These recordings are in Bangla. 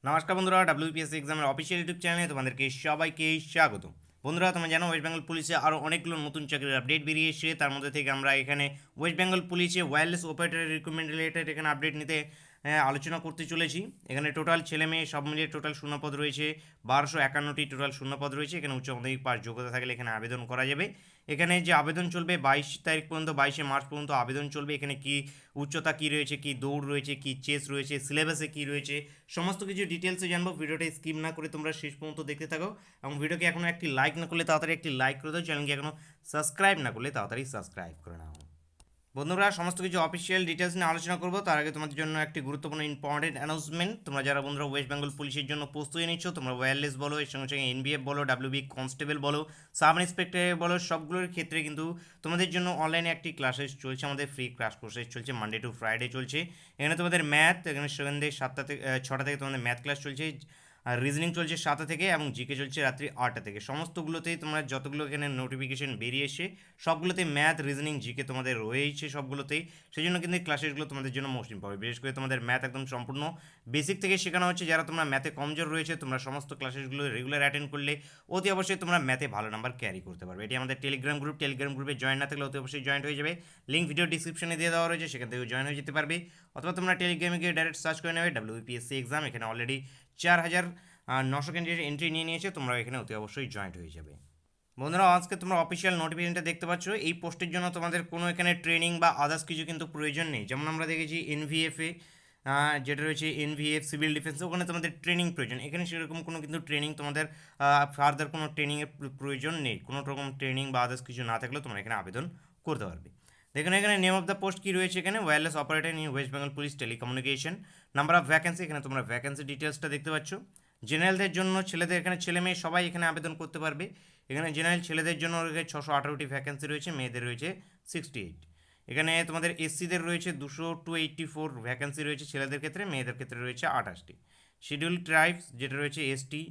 নমস্কার বন্ধুরা, ডাব্লিউপিএসসি এক্সামের অফিসিয়াল ইউটিউব চ্যানেলে তোমাদেরকে সবাইকে স্বাগত। বন্ধুরা, তোমরা জানো ওয়েস্ট বেঙ্গল পুলিশে আরও অনেকগুলো নতুন চাকরির আপডেট বেরিয়ে এসেছে। তার মধ্যে থেকে আমরা এখানে ওয়েস্ট বেঙ্গল পুলিশে ওয়্যারলেস অপারেটরের রিক্রুটমেন্ট রিলেটেড এখানে আপডেট নিতে আলোচনা করতে চলেছি। এখানে টোটাল ছেলে মেয়ে সব মিলিয়ে টোটাল শূন্যপদ রয়েছে 1251টি টোটাল শূন্যপদ রয়েছে। এখানে উচ্চ মাধ্যমিক পাস যোগ্যতা থাকলে এখানে আবেদন করা যাবে। এখানে যে আবেদন চলবে 22 তারিখ পর্যন্ত, 22শে মার্চ পর্যন্ত আবেদন চলবে। এখানে কি উচ্চতা কী রয়েছে, কি দৌড় রয়েছে, কি চেস রয়েছে, সিলেবাসে কী রয়েছে, সমস্ত কিছু ডিটেলসে জানবো। ভিডিওটা স্কিপ না করে তোমরা শেষ পর্যন্ত দেখতে থাকো এবং ভিডিওকে এখনও একটি লাইক না করলে তাড়াতাড়ি একটি লাইক করে দাও। চ্যানেলকে এখনও সাবস্ক্রাইব না করলে তাড়াতাড়ি সাবস্ক্রাইব করে নাও। বন্ধুরা, সমস্ত কিছু অফিসিয়াল ডিটেলস নিয়ে আলোচনা করবো তার আগে তোমাদের জন্য একটি গুরুত্বপূর্ণ ইম্পর্টেন্ট অ্যানাউন্সমেন্ট। তোমরা যারা বন্ধুরা ওয়েস্ট বেঙ্গল পুলিশের জন্য প্রস্তুতি নিচ্ছ, তোমরা ওয়্যারলেস বলো, এর সঙ্গে সঙ্গে এনবিএফ বলো, ডাব্লিউবি কনস্টেবল বলো, সাব ইন্সপেক্টর বলো, সবগুলোর ক্ষেত্রে কিন্তু তোমাদের জন্য অনলাইনে একটি ক্লাসেস চলছে। আমাদের ফ্রি ক্লাস কোর্সেস চলছে, মানডে টু ফ্রাইডে চলছে। এখানে তোমাদের ম্যাথ, এখানে সন্ধ্যে 7টা থেকে 6টা থেকে তোমাদের ম্যাথ ক্লাস চলছে, আর রিজনিং চলছে 7টা থেকে, এবং জিকে চলছে রাত্রি 8টা থেকে। সমস্তগুলোতেই তোমরা যতগুলো এখানে নোটিফিকেশন বেরিয়ে এসে সবগুলোতেই ম্যাথ, রিজনিং, জিকে তোমাদের রয়েছে সবগুলোতেই। সেই জন্য কিন্তু এই ক্লাসেসগুলো তোমাদের জন্য মোস্ট ইম্পর্টেন্ট। বিশেষ করে তোমাদের ম্যাথ একদম সম্পূর্ণ বেসিক থেকে শেখানো হচ্ছে। যারা তোমরা ম্যাথে কমজোর রয়েছে, তোমরা সমস্ত ক্লাসেসগুলো রেগুলার অ্যাটেন্ড করলে অতি অবশ্যই তোমরা ম্যাথে ভালো নাম্বার ক্যারি করতে পারবে। এটি আমাদের টেলিগ্রাম গ্রুপ। টেলিগ্রাম গ্রুপে জয়েন না থাকলে অতি অবশ্যই জয়েন হয়ে যাবে। লিঙ্ক ভিডিও ডিসক্রিপশনে দিয়ে দেওয়া রয়েছে, সেখান থেকে জয়েন হয়ে যেতে পারবে। অথবা তোমরা টেলিগ্রামে গিয়ে ডাইরেক্ট সার্চ করে নেবে ডাব্লিউপিএসসি এক্সাম। এখানে অলরেডি 4,900 ক্যান্ডিডেট এন্ট্রি নিয়ে নিয়েছে, তোমরা এখানে অতি অবশ্যই জয়েন্ট হয়ে যাবে। বন্ধুরা, আজকে তোমরা অফিসিয়াল নোটিফিকেশনটা দেখতে পাচ্ছ। এই পোস্টের জন্য তোমাদের কোনো এখানে ট্রেনিং বা আদার্স কিছু কিন্তু প্রয়োজন নেই। যেমন আমরা দেখেছি এনভিএফে, যেটা রয়েছে এনভিএফ সিভিল ডিফেন্স, ওখানে তোমাদের ট্রেনিং প্রয়োজন। এখানে সেরকম কোনো কিন্তু ট্রেনিং তোমাদের ফার্দার কোনো ট্রেনিংয়ের প্রয়োজন নেই। কোনো রকম ট্রেনিং বা আদার্স কিছু না থাকলেও তোমরা এখানে আবেদন করতে পারবে। দেখুন এখানে নেম অফ দ্য পোস্ট কী রয়েছে, এখানে wireless operator in West Bengal police telecommunication. Number of vacancy, এখানে তোমরা ভ্যাকেন্সি ডিটেলসটা দেখতে পাচ্ছ। জেনারেলদের জন্য ছেলেদের, এখানে ছেলে মেয়ে সবাই এখানে আবেদন করতে পারবে। এখানে জেনারেল ছেলেদের জন্য 618টি ভ্যাকেন্সি রয়েছে, মেয়েদের রয়েছে 68। এখানে তোমাদের এসসিদের রয়েছে 284 ভ্যাকেন্সি রয়েছে ছেলেদের ক্ষেত্রে, মেয়েদের ক্ষেত্রে রয়েছে 28টি। শিডিউল ট্রাইবস যেটা রয়েছে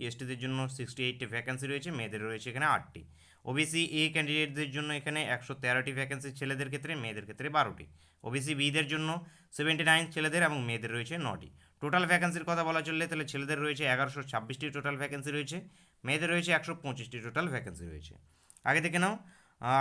এসটিদের জন্য 68টি ভ্যাকেন্সি রয়েছে, মেয়েদের রয়েছে এখানে 8টি। ওবিসি এ ক্যান্ডিডেটদের জন্য এখানে 113টি ভ্যাকেন্সি ছেলেদের ক্ষেত্রে, মেয়েদের ক্ষেত্রে 12টি। ওবিসি বিদের জন্য 79 ছেলেদের এবং মেয়েদের রয়েছে 9টি। টোটাল ভ্যাকেন্সির কথা বলা চললে তাহলে ছেলেদের রয়েছে 1126টি টোটাল ভ্যাকেন্সি রয়েছে, মেয়েদের রয়েছে 125টি টোটাল ভ্যাকেন্সি রয়েছে। আগে দেখে নাও,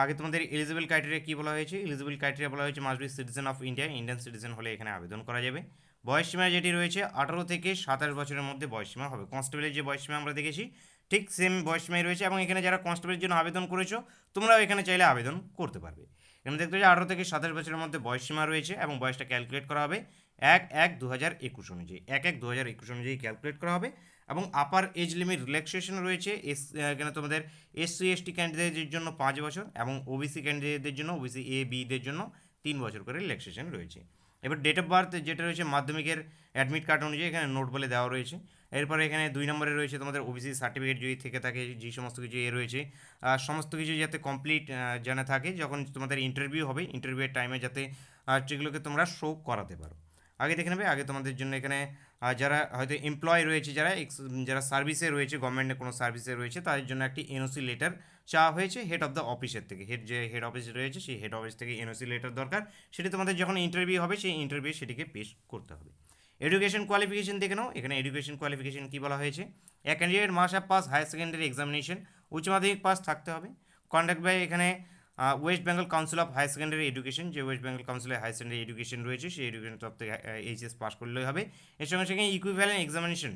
আগে তোমাদের এলিজিবল ক্রাইটেরিয়া কী বলা হয়েছে। এলিজিবল ক্রাইটেরিয়া বলা হয়েছে must be citizen of India, Indian citizen হলে এখানে আবেদন করা যাবে। বয়সসীমা যেটি রয়েছে 18 থেকে 27 বছরের মধ্যে বয়সসীমা হবে। কনস্টেবলের যে বয়সসীমা আমরা দেখেছি ঠিক সেম বয়সসীমাই রয়েছে, এবং এখানে যারা কনস্টেবলের জন্য আবেদন করেছো তোমরাও এখানে চাইলে আবেদন করতে পারবে। এখানে দেখতে পাচ্ছি 18 থেকে 27 বছরের মধ্যে বয়সসীমা রয়েছে, এবং বয়সটা ক্যালকুলেট করা হবে 1/1/2021 অনুযায়ী, 1/1/2021 অনুযায়ী ক্যালকুলেট করা হবে। এবং আপার এজ লিমিট রিল্যাক্সেশন রয়েছে এখানে তোমাদের এসসি এসটি ক্যান্ডিডেটদের জন্য 5 বছর, এবং ওবিসি ক্যান্ডিডেটদের জন্য, ওবিসি এ বিদের জন্য 3 বছর করে রিল্যাক্সেশন রয়েছে। এবার ডেট অফ বার্থ যেটা রয়েছে মাধ্যমিকের অ্যাডমিট কার্ড অনুযায়ী এখানে নোট বলে দেওয়া রয়েছে। এরপরে এখানে 2 নম্বরে রয়েছে তোমাদের ওবিসি সার্টিফিকেট যদি থেকে থাকে, যে সমস্ত কিছু রয়েছে সমস্ত কিছু যাতে কমপ্লিট জানা থাকে যখন তোমাদের ইন্টারভিউ হবে, ইন্টারভিউয়ের টাইমে যাতে সেগুলোকে তোমরা শো করাতে পারো। আগে দেখে নেবে, আগে তোমাদের জন্য এখানে যারা হয়তো এমপ্লয় রয়েছে, যারা সার্ভিসে রয়েছে, গভর্নমেন্টের কোনো সার্ভিসে রয়েছে, তাদের জন্য একটি এনওসি লেটার চাওয়া হয়েছে হেড অফ দ্য অফিসের থেকে। হেড অফিস রয়েছে সেই হেড অফিস থেকে এনওসি লেটার দরকার। সেটি তোমাদের যখন ইন্টারভিউ হবে সেই ইন্টারভিউ সেটিকে পেশ করতে হবে। এডুকেশন কোয়ালিফিকেশন দেখে নাও, এখানে এডুকেশন কোয়ালিফিকেশন কী বলা হয়েছে। A candidate must have pass higher secondary examination, উচ্চ মাধ্যমিক পাস থাকতে হবে। কন্ডাক্ট বাই এখানে West Bengal council of higher secondary education, যে ওয়েস্ট বেঙ্গল কাউন্সিলের হায়ার সেকেন্ডারি এডুকেশন রয়েছে সেই এডুকেশন তরফ থেকে এইচএস পাস করলেই হবে। এর সঙ্গে সঙ্গে equivalent examination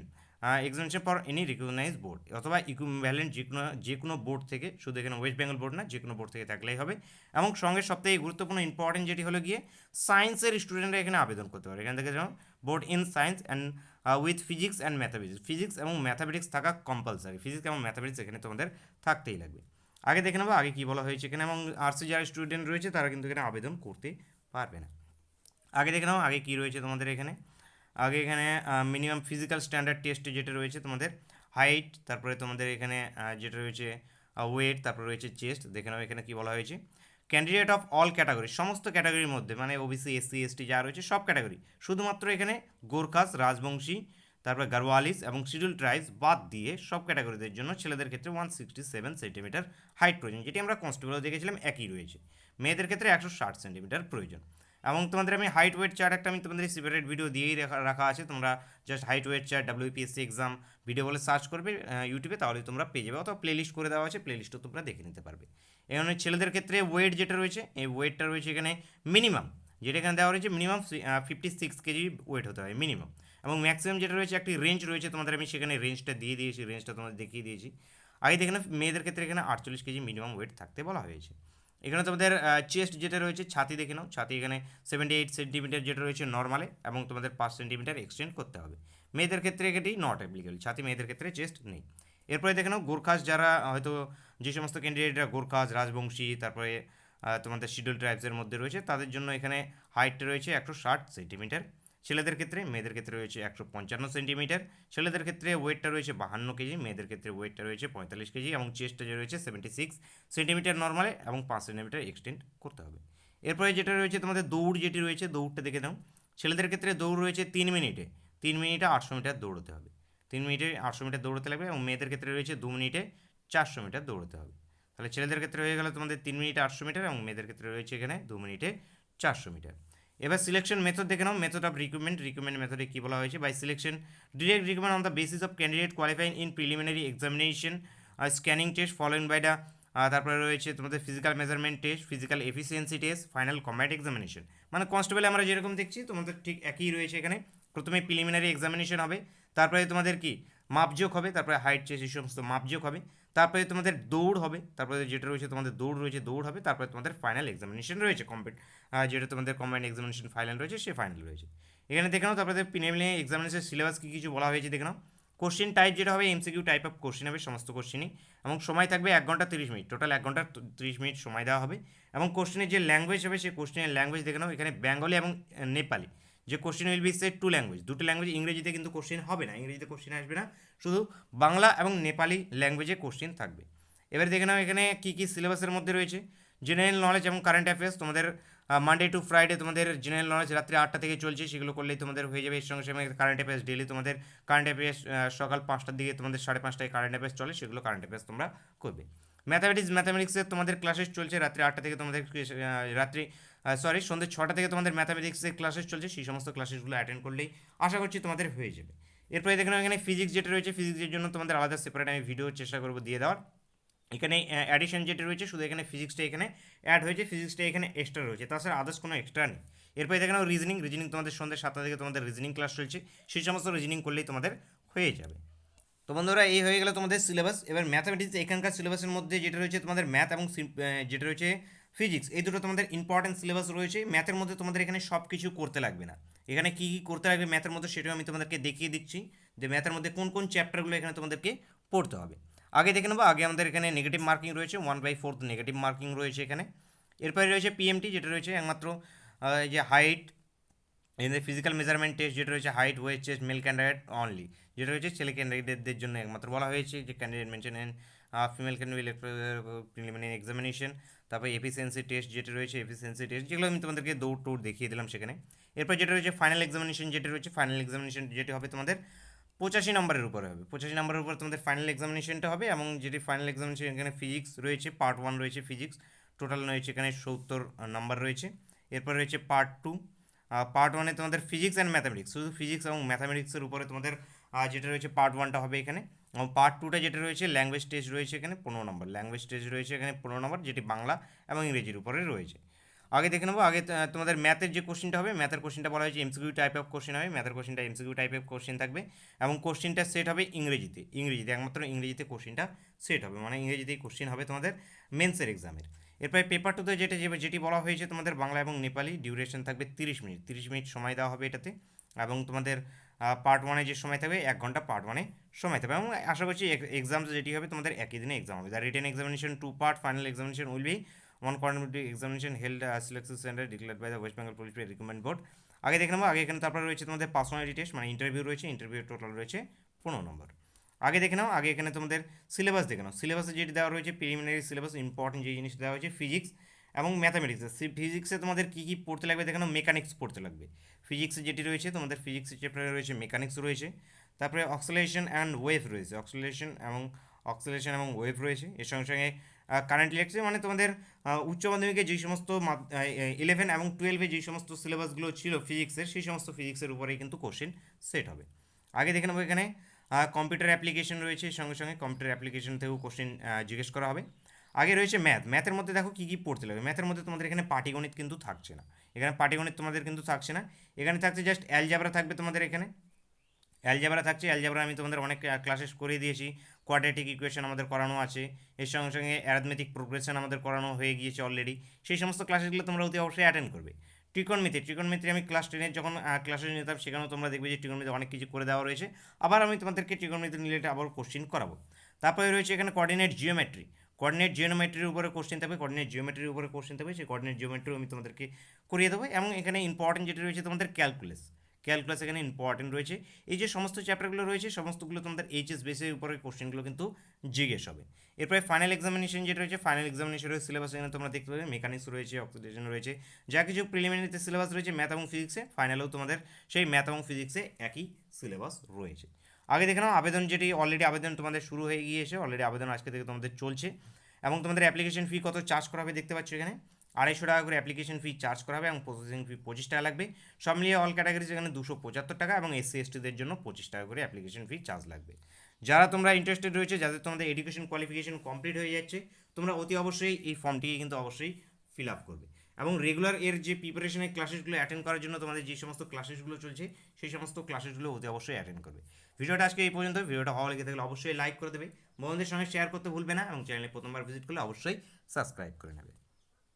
for any recognise board, অথবা ইকুইভ্যালেন্ট যে কোনো বোর্ড থেকে, শুধু এখানে ওয়েস্ট বেঙ্গল বোর্ড না, যে কোনো বোর্ড থেকে থাকলেই হবে। এবং সঙ্গে সবথেকে গুরুত্বপূর্ণ ইম্পর্টেন্ট যেটি হলো গিয়ে সায়েন্সের স্টুডেন্টরা এখানে আবেদন করতে পারে। এখান থেকে যেমন board in science and with physics and mathematics, physics এবং ম্যাথামেটিক্স থাকা কম্পালসারি, ফিজিক্স এবং ম্যাথামেটিক্স এখানে তোমাদের থাকতেই লাগবে। আগে দেখে নেবো আগে কী বলা হয়েছে এখানে, এবং আর্টসে যারা স্টুডেন্ট রয়েছে তারা কিন্তু এখানে আবেদন করতে পারবে না। আগে দেখে নাও আগে কী রয়েছে তোমাদের এখানে। আগে এখানে মিনিমাম ফিজিক্যাল স্ট্যান্ডার্ড টেস্ট যেটা রয়েছে তোমাদের হাইট, তারপরে তোমাদের এখানে যেটা রয়েছে ওয়েট, তারপরে রয়েছে চেস্ট। দেখে নাও এখানে কী বলা হয়েছে। ক্যান্ডিডেট অফ অল ক্যাটাগরি, সমস্ত ক্যাটাগরির মধ্যে, মানে ওবিসি এসসি এসটি যা রয়েছে সব ক্যাটাগরি, শুধুমাত্র এখানে গোর্খাস, রাজবংশী, তারপরে গারওয়ালিস এবং শিডিউল ট্রাইবস বাদ দিয়ে সব ক্যাটাগরিদের জন্য ছেলেদের ক্ষেত্রে 167 সেন্টিমিটার হাইট প্রয়োজন, যেটি আমরা কনস্টেবলে দেখেছিলাম একই রয়েছে। মেয়েদের ক্ষেত্রে 160 সেন্টিমিটার প্রয়োজন। এবং তোমাদের আমি হাইট ওয়েট চার্ট একটা আমি তোমাদের সেপারেট ভিডিও দিয়েই রাখা আছে, তোমরা just height weight chart WPSC exam video বলে সার্চ করবে ইউটিউবে, তাহলে তোমরা পেয়ে যাবে, অথবা প্লেলিস্ট করে দেওয়া আছে, প্লেলিস্টও তোমরা দেখে নিতে পারবে। এখানে ছেলেদের ক্ষেত্রে ওয়েট যেটা রয়েছে, এই ওয়েটটা রয়েছে এখানে মিনিমাম, যেটা এখানে দেওয়া রয়েছে মিনিমাম 56 কেজি ওয়েট হতে হয় মিনিমাম, এবং ম্যাক্সিমাম যেটা রয়েছে একটি রেঞ্জ রয়েছে, তোমাদের আমি সেখানে রেঞ্জটা দিয়ে দিয়েছি, রেঞ্জটা তোমাদের দেখিয়ে দিয়েছি। আগে দেখে মেয়েদের ক্ষেত্রে এখানে 48 কেজি মিনিমাম ওয়েট থাকতে বলা হয়েছে। এখানে তোমাদের চেস্ট যেটা রয়েছে, ছাতি দেখে নাও, ছাতি এখানে 78 সেন্টিমিটার যেটা রয়েছে নর্মালে, এবং তোমাদের 5 সেন্টিমিটার এক্সটেন্ড করতে হবে। মেয়েদের ক্ষেত্রে এটি নট অ্যাপ্লিকেবল, ছাতি মেয়েদের ক্ষেত্রে চেস্ট নেই। এরপরে দেখে নাও গোর্খাস, যারা হয়তো যে সমস্ত ক্যান্ডিডেটরা গোর্খাস, রাজবংশী, তারপরে তোমাদের শিডিউল ট্রাইবসের মধ্যে রয়েছে, তাদের জন্য এখানে হাইটটা রয়েছে 160 সেন্টিমিটার ছেলেদের ক্ষেত্রে, মেয়েদের ক্ষেত্রে রয়েছে 155 সেন্টিমিটার। ছেলেদের ক্ষেত্রে ওয়েটটা রয়েছে 52 কেজি, মেয়েদের ক্ষেত্রে ওয়েটটা রয়েছে 45 কেজি, এবং চেস্টটা যে রয়েছে 76 সেন্টিমিটার নর্মালে, এবং 5 সেন্টিমিটার এক্সটেন্ড করতে হবে। এরপরে যেটা রয়েছে তোমাদের দৌড় যেটি রয়েছে, দৌড়টা দেখে নাও। ছেলেদের ক্ষেত্রে দৌড় রয়েছে 3 মিনিটে, 3 মিনিটে 800 মিটার দৌড়তে হবে, 3 মিনিটে 800 মিটার দৌড়তে লাগবে, এবং মেয়েদের ক্ষেত্রে রয়েছে 2 মিনিটে 400 মিটার দৌড়তে হবে। তাহলে ছেলেদের ক্ষেত্রে হয়ে গেল তোমাদের 3 মিনিটে 800 মিটার, এবং মেয়েদের ক্ষেত্রে রয়েছে এখানে 2 মিনিটে 400 মিটার। এবার সিলেকশন মেথড দেখে নাও, মেথড অফ রিক্রুটমেন্ট মেথডে কী বলা হয়েছে, by selection direct recruitment on the basis of candidate qualifying in preliminary examination, scanning test following by the, তারপরে রয়েছে তোমাদের physical measurement test, physical efficiency test, final combat examination. মানে কনস্টেবলে আমরা যেরকম দেখছি তোমাদের ঠিক একই রয়েছে এখানে। প্রথমে প্রিলিমিনারি এক্সামিনেশন হবে, তারপরে তোমাদের কি মাপজোক হবে, তারপরে হাইট চেস্ট এই সমস্ত মাপজোক হবে, তারপরে তোমাদের দৌড় হবে, তারপরে যেটা রয়েছে তোমাদের দৌড় রয়েছে, দৌড় হবে, তারপরে তোমাদের ফাইনাল এক্সামিনেশন রয়েছে যেটা তোমাদের কম্বাইন্ড এক্সামিনেশন ফাইনাল রয়েছে, সে ফাইনাল রয়েছে। এখানে দেখে নাও, তারপরে প্রিলিমিনারি এক্সামিনেশন সিলেবাস কী কিছু বলা হয়েছে দেখে নাও। কোশ্চেন টাইপ যেটা হবে এমসিকিউ টাইপ অফ কোশ্চেন হবে সমস্ত কোশ্চেনই, এবং সময় থাকবে 1 ঘন্টা 30 মিনিট, টোটাল 1 ঘন্টা 30 মিনিট সময় দেওয়া হবে। এবং কোশ্চেনের যে ল্যাঙ্গুয়েজ হবে, সেই কোশ্চেনের ল্যাঙ্গুয়েজ দেখে নাও, এখানে বেঙ্গলি এবং নেপালি যে question will be set 2 language, দুটো ল্যাঙ্গুয়েজ, ইংরেজিতে কিন্তু কোশ্চেন হবে না, ইংরেজিতে কোশ্চেন আসবে না, শুধু বাংলা এবং নেপালি ল্যাঙ্গুয়েজে কোশ্চেন থাকবে। এবার দেখে নাও এখানে কী কী সিলেবাসের মধ্যে রয়েছে। জেনারেল নলেজ এবং কারেন্ট অ্যাফেয়ার্স, তোমাদের মানডে টু ফ্রাইডে তোমাদের জেনারেল নলেজ রাত্রি 8টা থেকে চলছে, সেগুলো করলেই তোমাদের হয়ে যাবে। এর সঙ্গে সঙ্গে কারেন্ট অ্যাফেয়ার্স ডেলি তোমাদের কারেন্ট অ্যাফেয়ার্স সকাল 5টার দিকে তোমাদের 5:30টায় কারেন্ট অ্যাফেয়ার্স চলে, সেগুলো কারেন্ট অ্যাফেয়ার্স তোমরা করবে। ম্যাথামেটিক্সের তোমাদের ক্লাসেস চলছে রাত্রি 8টা থেকে, তোমাদের সন্ধ্যে 6টা থেকে তোমাদের ম্যাথামেটিক্সের ক্লাসেস চলছে, সেই সমস্ত ক্লাসেসগুলো অ্যাটেন্ড করলেই আশা করছি তোমাদের হয়ে যাবে। এরপরে দেখে নাও এখানে ফিজিক্স যেটা রয়েছে, ফিজিক্সের জন্য তোমাদের আলাদা সেপারেট আমি ভিডিও চেষ্টা করবো দিয়ে দেওয়ার। এখানে অ্যাডিশন যেটা রয়েছে, শুধু এখানে ফিজিক্সটা এখানে অ্যাড হয়েছে, ফিজিক্সটা এখানে এক্সট্রা রয়েছে, তাছাড়া আদার্স কোনো এক্সট্রা নেই। এরপরে দেখে নাও রিজনিং তোমাদের সন্ধ্যে 7টা থেকে তোমাদের রিজনিং ক্লাস চলছে, সেই সমস্ত রিজনিং করলেই তোমাদের হয়ে যাবে। তো বন্ধুরা এই হয়ে গেল তোমাদের সিলেবাস। এবার ম্যাথামেটিক্স এখানকার সিলেবাসের মধ্যে যেটা রয়েছে তোমাদের ম্যাথ এবং যেটা রয়েছে ফিজিক্স, এই দুটো তোমাদের ইম্পর্টেন্ট সিলেবাস রয়েছে। ম্যাথের মধ্যে তোমাদের এখানে সব কিছু করতে লাগবে না, এখানে কী কী করতে লাগবে ম্যাথের মধ্যে সেটাও আমি তোমাদেরকে দেখিয়ে দিচ্ছি, যে ম্যাথের মধ্যে কোন কোন চ্যাপ্টারগুলো এখানে তোমাদেরকে পড়তে হবে। আগে দেখে নেবো, আগে আমাদের এখানে নেগেটিভ মার্কিং রয়েছে, 1/4 নেগেটিভ মার্কিং রয়েছে এখানে। এরপরে রয়েছে পিএমটি, যেটা রয়েছে একমাত্র এই যে হাইট, এদের ফিজিক্যাল মেজারমেন্ট টেস্ট যেটা রয়েছে height, weight, chest, male candidate only, যেটা রয়েছে ছেলে ক্যান্ডিডেটদের জন্য একমাত্র বলা হয়েছে, যে candidate mention and female candidate preliminary examination. তারপরে এফিসিয়েন্সি টেস্ট যেটা রয়েছে, এফিসিয়েন্সি টেস্ট যেগুলো আমি তোমাদেরকে দৌড় টৌড় দেখিয়ে দিলাম সেখানে। এরপর যেটা রয়েছে ফাইনাল এক্সামিনেশন, যেটা রয়েছে ফাইনাল এক্সামিনেশন যেটি হবে তোমাদের 85 নম্বরের উপরে হবে, 85 নম্বরের উপর তোমাদের ফাইনাল এক্সামিনেশনটা হবে। এবং যেটি ফাইনাল এক্সামিনেশন এখানে ফিজিক্স রয়েছে, পার্ট 1 রয়েছে ফিজিক্স, টোটাল রয়েছে এখানে 70 নম্বর রয়েছে। এরপর রয়েছে পার্ট 2, পার্ট 1-এ তোমাদের ফিজিক্স অ্যান্ড ম্যাথামেটিক্স, শুধু ফিজিক্স এবং ম্যাথামেটিক্সের উপরে তোমাদের যেটা রয়েছে পার্ট 1টা হবে এখানে। এবং পার্ট 2টা যেটা রয়েছে ল্যাঙ্গুয়েজ টেস্ট রয়েছে এখানে 15 নম্বর, ল্যাঙ্গুয়েজ টেস্ট রয়েছে এখানে 15 নম্বর, যেটি বাংলা এবং ইংরেজির উপরে রয়েছে। আগে দেখে নেবো, আগে তোমাদের ম্যাথের যে কোশ্চেনটা হবে, ম্যাথের কোশ্চেনটা বলা হয়েছে এমসিকিউ টাইপ অফ কোশ্চেন হবে, ম্যাথের কোশ্চেনটা এমসিকিউ টাইপ অফ কোশ্চেন থাকবে, এবং কোশ্চেনটা সেট হবে ইংরেজিতে, একমাত্র ইংরেজিতে কোশ্চেনটা সেট হবে, মানে ইংরেজিতেই কোশ্চেন হবে তোমাদের মেন্সের এক্সামের। এরপরে পেপার টুতে যেটি বলা হয়েছে তোমাদের বাংলা এবং নেপালি, ডিউরেশন থাকবে 30 মিনিট, 30 মিনিট সময় দেওয়া হবে এটাতে। এবং তোমাদের পার্ট 1-এ যে সময় থাকবে 1 ঘন্টা পার্ট 1-এ সময় থাকবে, এবং আশা করছি এক্সাম যেটি হবে তোমাদের একই দিনে এক্সাম হবে। The written examination 2 part, final examination will be 1 coordinated examination held selection center declared by the West Bengal Police Recruitment Board। আগে দেখে নেবো, আগে এখানে তারপরে রয়েছে তোমাদের পার্সোনালিটি টেস্ট, মানে ইন্টারভিউ রয়েছে, ইন্টারভিউ টোটাল রয়েছে 15 নম্বর। আগে দেখে নাও, আগে এখানে তোমাদের সিলেবাস দেখে নাও, সিলেবাসে যেটি দেওয়া রয়েছে প্রিলিমিনারি সিলেবাস, ইম্পর্টেন্ট যে জিনিস দেওয়া হয়েছে ফিজিক্স এবং ম্যাথামেটিক্স। ফিজিক্সে তোমাদের কী কী পড়তে লাগবে দেখে নাও, মেকানিক্স পড়তে লাগবে। ফিজিক্সে যেটি রয়েছে তোমাদের ফিজিক্সের চ্যাপ্টারে রয়েছে মেকানিক্স রয়েছে, তারপরে অক্সিলেশন অ্যান্ড ওয়েভ রয়েছে, অক্সিলেশন এবং ওয়েভ রয়েছে। এর সঙ্গে সঙ্গে কারেন্টলি অ্যাক্সেস মানে তোমাদের উচ্চ মাধ্যমিকে যেই সমস্ত 11 এবং 12-এ যেই সমস্ত সিলেবাসগুলো ছিল ফিজিক্সের, সেই সমস্ত ফিজিক্সের উপরেই কিন্তু কোশ্চেন সেট হবে। আগে দেখে নেবো এখানে কম্পিউটার অ্যাপ্লিকেশন রয়েছে, সঙ্গে সঙ্গে কম্পিউটার অ্যাপ্লিকেশন থেকেও কোশ্চেন জিজ্ঞেস করা হবে। আগে রয়েছে ম্যাথের মধ্যে দেখো কী কী পড়তে লাগবে। ম্যাথের মধ্যে তোমাদের এখানে পাটিগণিত কিন্তু থাকছে না, এখানে পাটিগণিত তোমাদের কিন্তু থাকছে না, এখানে থাকছে জাস্ট অ্যালজাবরা থাকবে তোমাদের। এখানে অ্যালজাবরা থাকছে, অ্যালজাবরা আমি তোমাদের অনেক ক্লাসেস করে দিয়েছি, কোয়াড্রেটিক ইকুয়েশন আমাদের করানো আছে, এর সঙ্গে সঙ্গে অ্যারিথমেটিক প্রোগ্রেশন আমাদের করানো হয়ে গিয়েছে অলরেডি। সেই সমস্ত ক্লাসেসগুলো তোমরা অতি অবশ্যই অ্যাটেন্ড করবে। ট্রিকোণমিতি আমি ক্লাস 10-এর যখন ক্লাসে নিতাম, সেখানেও তোমরা দেখবে যে ট্রিকোণমিতি অনেক কিছু করে দেওয়া রয়েছে। আবার আমি তোমাদেরকে ট্রিকোণমিতি রিলেটেড আবার কোশ্চেন করাবো। তারপরে রয়েছে এখানে কোঅর্ডিনেট জিওমেট্রির উপরে কোশ্চেন থাকবে, কোঅর্ডিনেট জিওমেট্রির উপরে কোশ্চেন থাকবে, সেই কোঅর্ডিনেট জিওমেট্রি আমি তোমাদেরকে করিয়ে দেবো। এবং এখানে ইম্পর্টেন্ট যেটা রয়েছে তোমাদের ক্যালকুলাস এখানে ইম্পর্টেন্ট রয়েছে। এই যে সমস্ত চ্যাপ্টারগুলো রয়েছে, সমস্তগুলো তোমাদের এইচএস বেসের উপরে কোশ্চেনগুলো কিন্তু জিজ্ঞেস হবে। এরপরে ফাইনাল এক্সামিনেশন যেটা রয়েছে, ফাইনাল এক্সামিনেশনের সিলেবাস এখানে তোমরা দেখতে পাবে, মেকানিক্স রয়েছে, অক্সিডেশন রয়েছে, যা কিছু প্রিলিমিনারিতে সিলেবাস রয়েছে ম্যাথ এবং ফিজিক্সে, ফাইনালেও তোমাদের সেই ম্যাথ এবং ফিজিক্সে একই সিলেবাস রয়েছে। আগে দেখে নাও আবেদন, যেটি অলরেডি আবেদন তোমাদের শুরু হয়ে গিয়েছে, অলরেডি আবেদন আজকে থেকে তোমাদের চলছে। এবং তোমাদের অ্যাপ্লিকেশন ফি কত চার্জ করা হবে দেখতে পাচ্ছ এখানে, 250 টাকা করে অ্যাপ্লিকেশন ফি চার্জ করা হবে এবং প্রসেসিং ফি 25 টাকা লাগবে। সব মিলিয়ে অল ক্যাটাগরিজ এখানে 275 টাকা এবং এসসি এসটিদের জন্য 25 টাকা করে অ্যাপ্লিকেশন ফি চার্জ লাগবে। যারা তোমরা ইন্টারেস্টেড রয়েছে, যাদের তোমাদের এডুকেশন কোয়ালিফিকেশন কমপ্লিট হয়ে যাচ্ছে, তোমরা অতি অবশ্যই এই ফর্মটিকে কিন্তু অবশ্যই ফিল আপ করবে। এবং রেগুলার এর যে প্রিপারেশনের ক্লাসেসগুলো অ্যাটেন্ড করার জন্য তোমাদের যে সমস্ত ক্লাসেসগুলো চলছে, সেই সমস্ত ক্লাসেসগুলো অতি অবশ্যই অ্যাটেন্ড করবে। ভিডিওটা আজকে এই পর্যন্ত। ভিডিওটা ভালো লেগে থাকলে অবশ্যই লাইক করে দেবে, বন্ধুদের সঙ্গে শেয়ার করতে ভুলবে না এবং চ্যানেলে প্রথমবার ভিজিট করলে অবশ্যই সাবস্ক্রাইব করে নেবে।